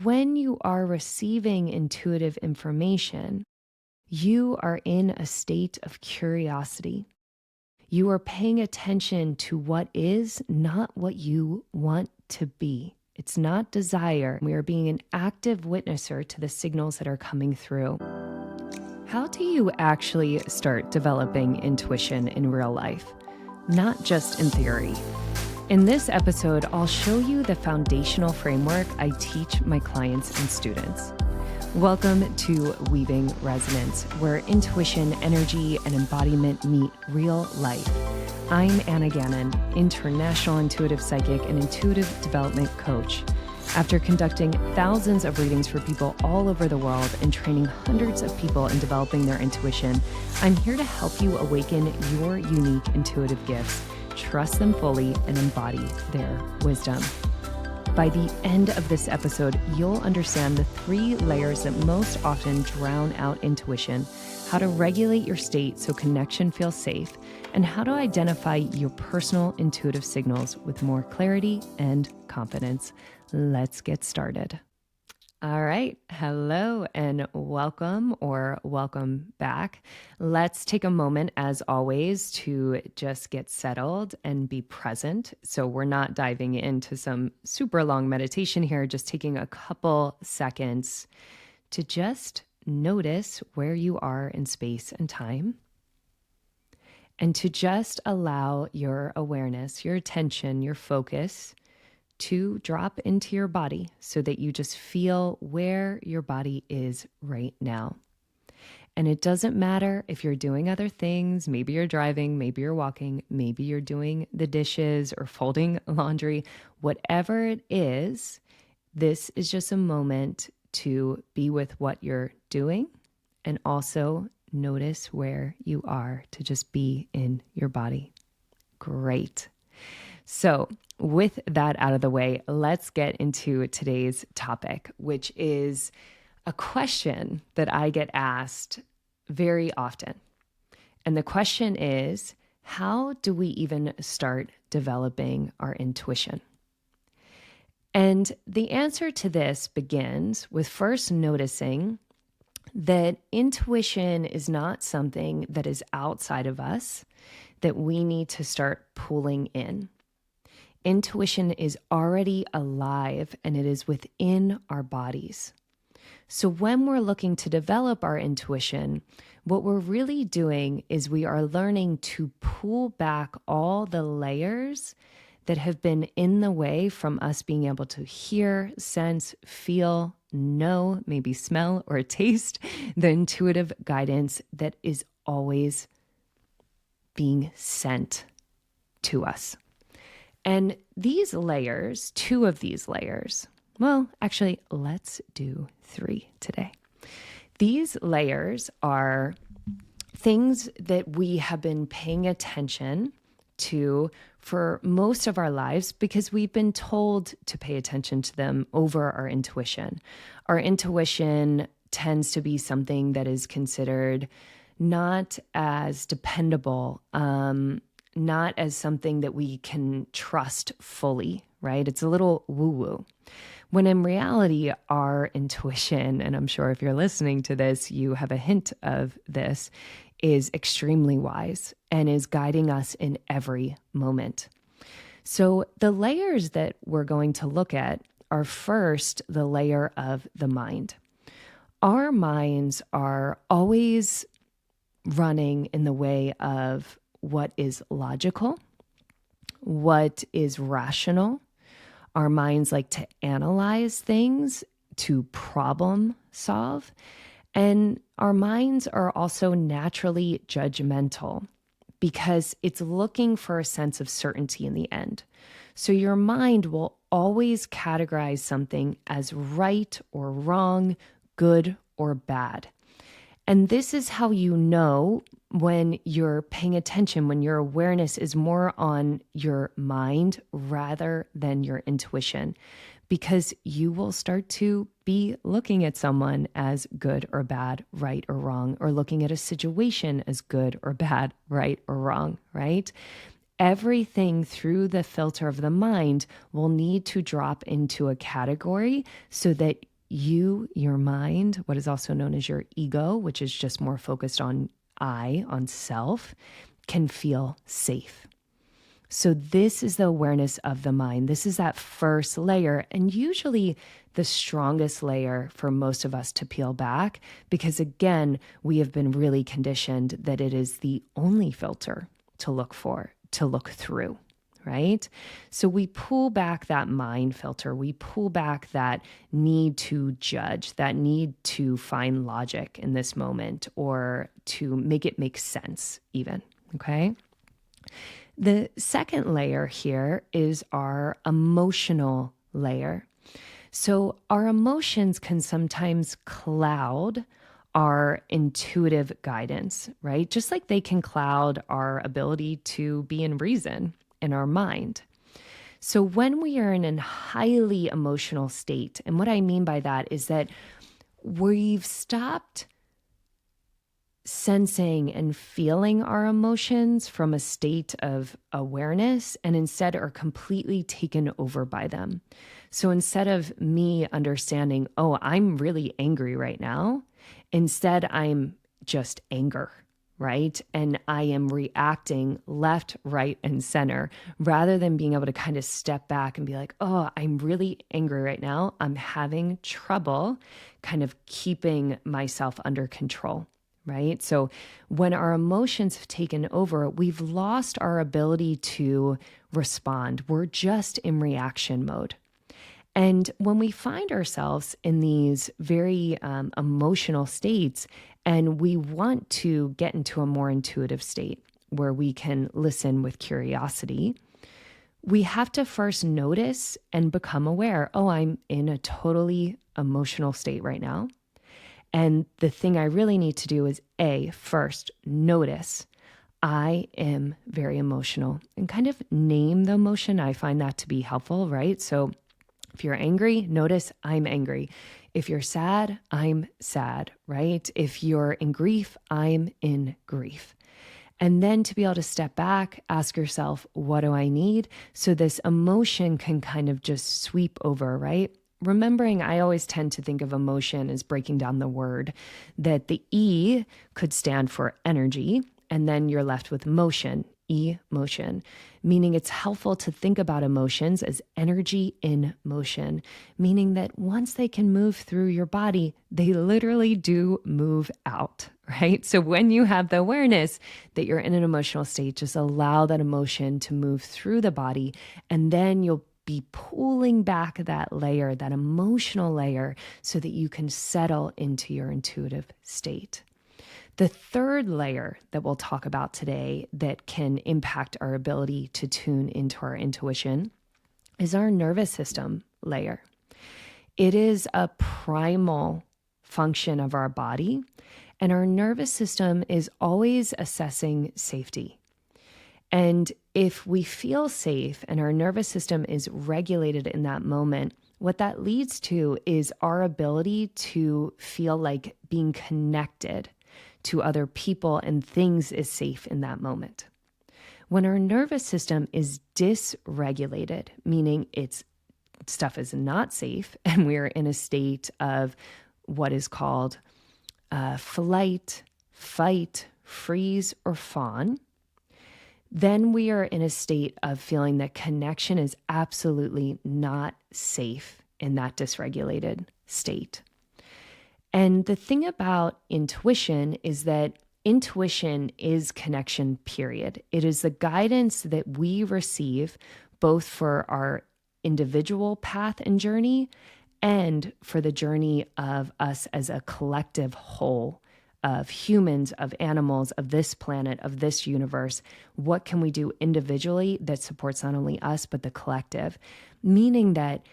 When you are receiving intuitive information, you are in a state of curiosity. You are paying attention to what is, not what you want to be. It's not desire. We are being an active witnesser to the signals that are coming through. How do you actually start developing intuition in real life? Not just in theory. In this episode, I'll show you the foundational framework I teach my clients and students. Welcome to Weaving Resonance, where intuition, energy, and embodiment meet real life. I'm Anna Gannon, international intuitive psychic and intuitive development coach. After conducting thousands of readings for people all over the world and training hundreds of people in developing their intuition, I'm here to help you awaken your unique intuitive gifts, trust them fully, and embody their wisdom. By the end of this episode, you'll understand the 3 layers that most often drown out intuition, how to regulate your state so connection feels safe, and how to identify your personal intuitive signals with more clarity and confidence. Let's get started. All right. Hello and welcome or welcome back. Let's take a moment, as always, to just get settled and be present. So we're not diving into some super long meditation here, just taking a couple seconds to just notice where you are in space and time, and to just allow your awareness, your attention, your focus to drop into your body so that you just feel where your body is right now. And it doesn't matter if you're doing other things. Maybe you're driving, maybe you're walking, maybe you're doing the dishes or folding laundry. Whatever it is, this is just a moment to be with what you're doing and also notice where you are, to just be in your body. Great. So with that out of the way, let's get into today's topic, which is a question that I get asked very often. And the question is, how do we even start developing our intuition? And the answer to this begins with first noticing that intuition is not something that is outside of us that we need to start pulling in. Intuition is already alive and it is within our bodies. So when we're looking to develop our intuition, what we're really doing is we are learning to pull back all the layers that have been in the way from us being able to hear, sense, feel, know, maybe smell or taste the intuitive guidance that is always being sent to us. And these layers, 2 of these layers, well, actually, let's do 3 today. These layers are things that we have been paying attention to for most of our lives because we've been told to pay attention to them over our intuition. Our intuition tends to be something that is considered not as dependable, not as something that we can trust fully, right? It's a little woo-woo. When in reality, our intuition, and I'm sure if you're listening to this, you have a hint of this, is extremely wise and is guiding us in every moment. So the layers that we're going to look at are first the layer of the mind. Our minds are always running in the way of what is logical, what is rational. Our minds like to analyze things, to problem solve, and our minds are also naturally judgmental because it's looking for a sense of certainty in the end. So your mind will always categorize something as right or wrong, good or bad. And this is how you know when you're paying attention, when your awareness is more on your mind rather than your intuition, because you will start to be looking at someone as good or bad, right or wrong, or looking at a situation as good or bad, right or wrong, right? Everything through the filter of the mind will need to drop into a category so that you, your mind, what is also known as your ego, which is just more focused on on self, can feel safe. So this is the awareness of the mind. This is that first layer, and usually the strongest layer for most of us to peel back, because again, we have been really conditioned that it is the only filter to look for, to look through, right? So we pull back that mind filter. We pull back that need to judge, that need to find logic in this moment, or to make it make sense even, okay? The second layer here is our emotional layer. So our emotions can sometimes cloud our intuitive guidance, right? Just like they can cloud our ability to be in reason in our mind. So when we are in a highly emotional state, and what I mean by that is that we've stopped sensing and feeling our emotions from a state of awareness and instead are completely taken over by them. So instead of me understanding, oh, I'm really angry right now, instead I'm just anger, right? And I am reacting left, right, and center rather than being able to kind of step back and be like, oh, I'm really angry right now. I'm having trouble kind of keeping myself under control. Right? So when our emotions have taken over, we've lost our ability to respond. We're just in reaction mode. And when we find ourselves in these very emotional states, and we want to get into a more intuitive state where we can listen with curiosity, we have to first notice and become aware, oh, I'm in a totally emotional state right now. And the thing I really need to do is first notice I am very emotional and kind of name the emotion. I find that to be helpful, right? So if you're angry, notice I'm angry. If you're sad, I'm sad, right? If you're in grief, I'm in grief. And then to be able to step back, ask yourself, what do I need? So this emotion can kind of just sweep over, right? Remembering, I always tend to think of emotion as breaking down the word, that the E could stand for energy, and then you're left with motion, emotion, meaning it's helpful to think about emotions as energy in motion, meaning that once they can move through your body, they literally do move out, right? So when you have the awareness that you're in an emotional state, just allow that emotion to move through the body, and then you'll be pulling back that layer, that emotional layer, so that you can settle into your intuitive state. The third layer that we'll talk about today that can impact our ability to tune into our intuition is our nervous system layer. It is a primal function of our body, and our nervous system is always assessing safety. And if we feel safe and our nervous system is regulated in that moment, what that leads to is our ability to feel like being connected to other people and things is safe in that moment. When our nervous system is dysregulated, meaning stuff is not safe, and we're in a state of what is called flight, fight, freeze, or fawn, then we are in a state of feeling that connection is absolutely not safe in that dysregulated state. And the thing about intuition is that intuition is connection, period. It is the guidance that we receive both for our individual path and journey and for the journey of us as a collective whole of humans, of animals, of this planet, of this universe. What can we do individually that supports not only us, but the collective? Meaning that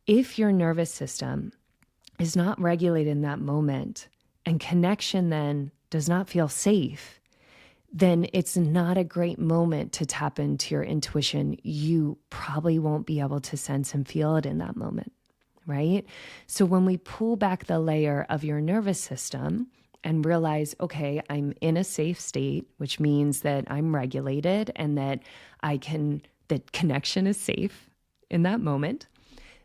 if your nervous system is not regulated in that moment and connection then does not feel safe, then it's not a great moment to tap into your intuition. You probably won't be able to sense and feel it in that moment, right? So when we pull back the layer of your nervous system and realize, okay, I'm in a safe state, which means that I'm regulated and that that connection is safe in that moment,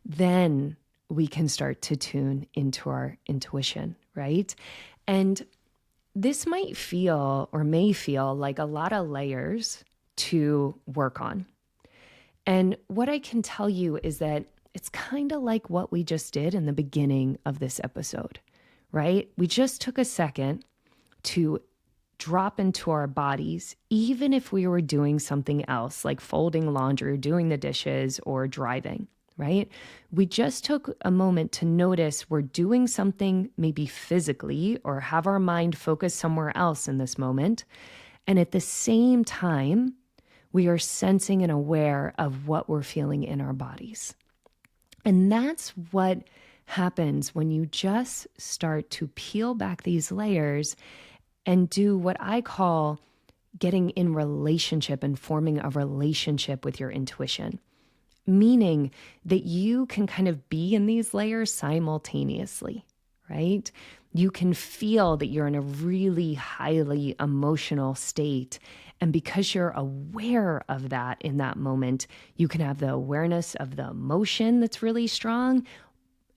then we can start to tune into our intuition, right? And this might feel or may feel like a lot of layers to work on. And what I can tell you is that it's kind of like what we just did in the beginning of this episode, right? We just took a second to drop into our bodies, even if we were doing something else like folding laundry or doing the dishes or driving, right? We just took a moment to notice we're doing something maybe physically or have our mind focus somewhere else in this moment. And at the same time, we are sensing and aware of what we're feeling in our bodies. And that's what happens when you just start to peel back these layers and do what I call getting in relationship and forming a relationship with your intuition, meaning that you can kind of be in these layers simultaneously, right? You can feel that you're in a really highly emotional state. And because you're aware of that in that moment, you can have the awareness of the emotion that's really strong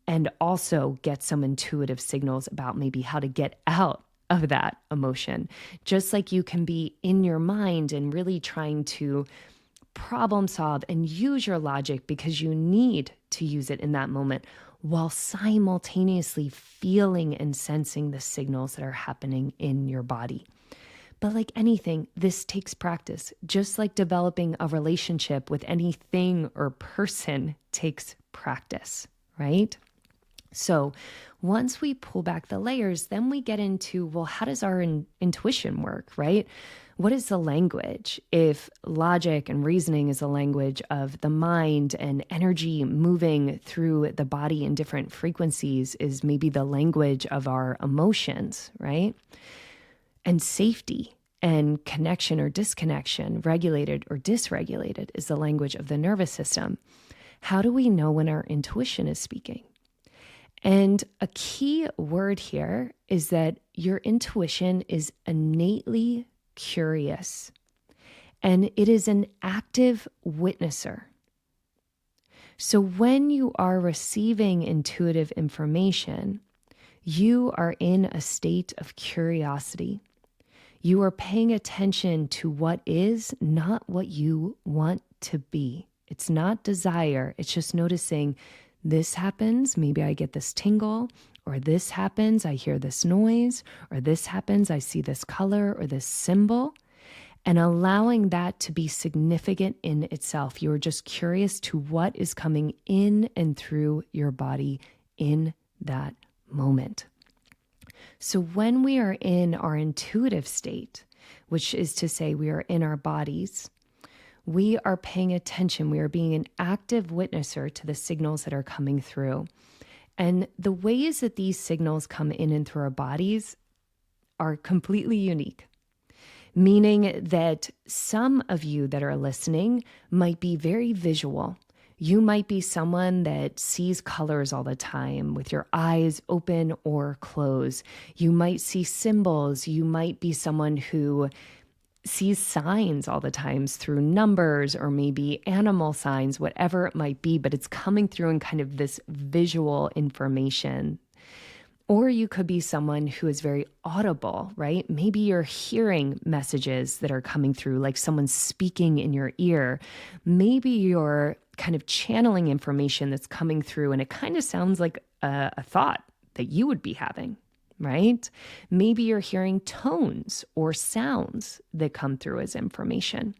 and also get some intuitive signals about maybe how to get out of that emotion. Just like you can be in your mind and really trying to problem solve and use your logic because you need to use it in that moment while simultaneously feeling and sensing the signals that are happening in your body. But like anything, this takes practice. Just like developing a relationship with anything or person takes practice, right? So once we pull back the layers, then we get into, well, how does our intuition work, right? What is the language? If logic and reasoning is a language of the mind and energy moving through the body in different frequencies is maybe the language of our emotions, right? And safety and connection or disconnection, regulated or dysregulated, is the language of the nervous system. How do we know when our intuition is speaking? And a key word here is that your intuition is innately curious, and it is an active witnesser. So when you are receiving intuitive information, you are in a state of curiosity. You are paying attention to what is, not what you want to be. It's not desire. It's just noticing this happens, maybe I get this tingle, or this happens, I hear this noise, or this happens, I see this color or this symbol, and allowing that to be significant in itself. You are just curious to what is coming in and through your body in that moment. So when we are in our intuitive state, which is to say we are in our bodies, we are paying attention. We are being an active witnesser to the signals that are coming through. And the ways that these signals come in and through our bodies are completely unique, meaning that some of you that are listening might be very visual. You might be someone that sees colors all the time with your eyes open or closed. You might see symbols. You might be someone who sees signs all the times through numbers or maybe animal signs, whatever it might be, but it's coming through in kind of this visual information. Or you could be someone who is very audible, right? Maybe you're hearing messages that are coming through, like someone speaking in your ear. Maybe you're kind of channeling information that's coming through and it kind of sounds like a thought that you would be having, right? Maybe you're hearing tones or sounds that come through as information.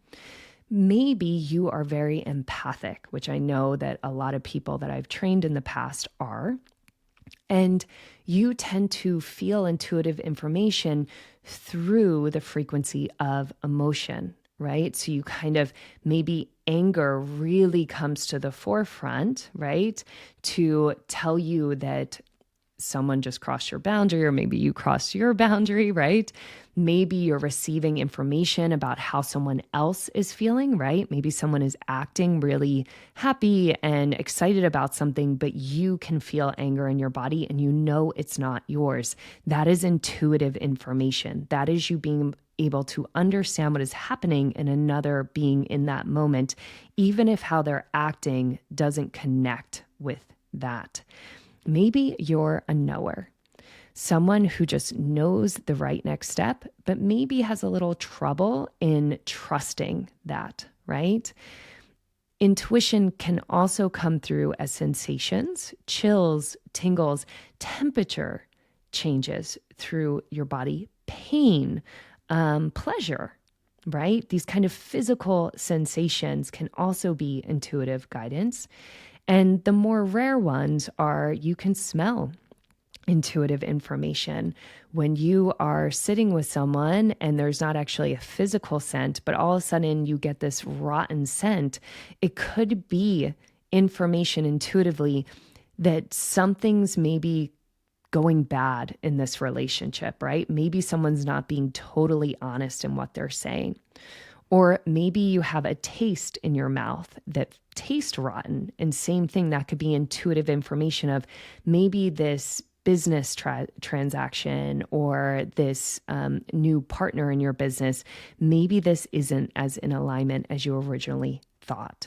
Maybe you are very empathic, which I know that a lot of people that I've trained in the past are. And you tend to feel intuitive information through the frequency of emotion, right? So you kind of maybe anger really comes to the forefront, right? To tell you that someone just crossed your boundary, or maybe you crossed your boundary, right? Maybe you're receiving information about how someone else is feeling, right? Maybe someone is acting really happy and excited about something, but you can feel anger in your body and you know it's not yours. That is intuitive information. That is you being able to understand what is happening in another being in that moment, even if how they're acting doesn't connect with that. Maybe you're a knower, someone who just knows the right next step, but maybe has a little trouble in trusting that, right? Intuition can also come through as sensations, chills, tingles, temperature changes through your body, pain, pleasure, right? These kind of physical sensations can also be intuitive guidance. And the more rare ones are you can smell intuitive information. When you are sitting with someone and there's not actually a physical scent, but all of a sudden you get this rotten scent, it could be information intuitively that something's maybe going bad in this relationship, right? Maybe someone's not being totally honest in what they're saying. Or maybe you have a taste in your mouth that tastes rotten. And same thing, that could be intuitive information of maybe this business transaction or this new partner in your business, maybe this isn't as in alignment as you originally thought.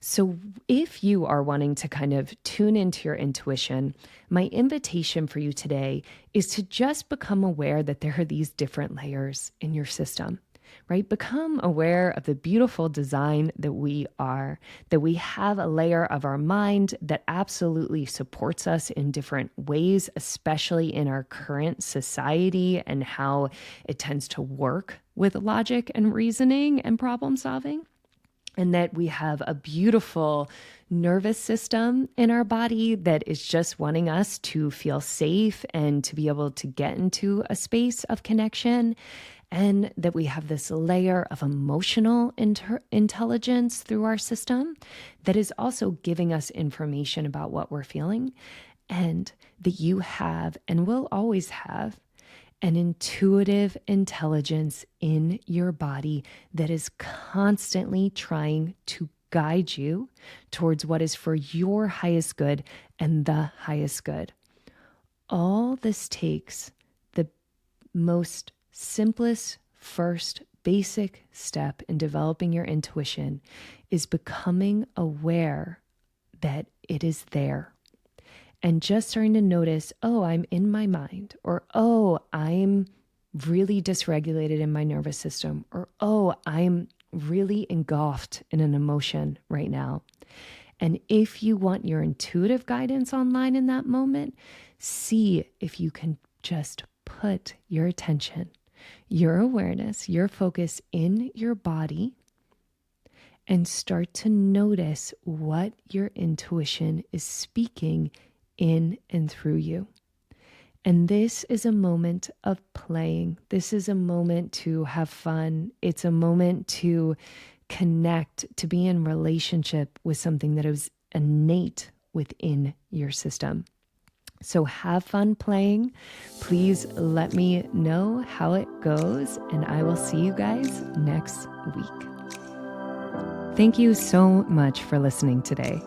So if you are wanting to kind of tune into your intuition, my invitation for you today is to just become aware that there are these different layers in your system. Right? Become aware of the beautiful design that we are, that we have a layer of our mind that absolutely supports us in different ways, especially in our current society and how it tends to work with logic and reasoning and problem solving. And that we have a beautiful nervous system in our body that is just wanting us to feel safe and to be able to get into a space of connection. And that we have this layer of emotional intelligence through our system that is also giving us information about what we're feeling, and that you have and will always have an intuitive intelligence in your body that is constantly trying to guide you towards what is for your highest good and the highest good. All this takes the most simplest, first, basic step in developing your intuition is becoming aware that it is there. And just starting to notice, oh, I'm in my mind, or oh, I'm really dysregulated in my nervous system, or oh, I'm really engulfed in an emotion right now. And if you want your intuitive guidance online in that moment, see if you can just put your attention, your awareness, your focus in your body and start to notice what your intuition is speaking in and through you. And this is a moment of playing. This is a moment to have fun. It's a moment to connect, to be in relationship with something that is innate within your system. So have fun playing. Please let me know how it goes, and I will see you guys next week. Thank you so much for listening today.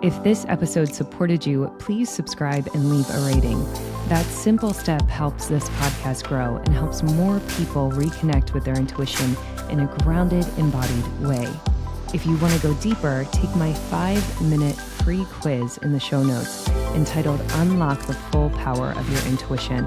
If this episode supported you, please subscribe and leave a rating. That simple step helps this podcast grow and helps more people reconnect with their intuition in a grounded, embodied way. If you want to go deeper, take my 5-minute free quiz in the show notes entitled Unlock the Full Power of Your Intuition,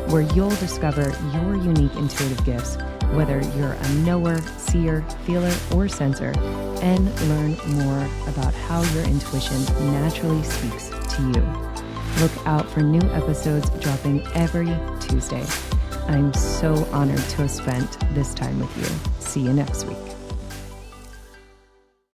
where you'll discover your unique intuitive gifts, whether you're a knower, seer, feeler, or sensor, and learn more about how your intuition naturally speaks to you. Look out for new episodes dropping every Tuesday. I'm so honored to have spent this time with you. See you next week.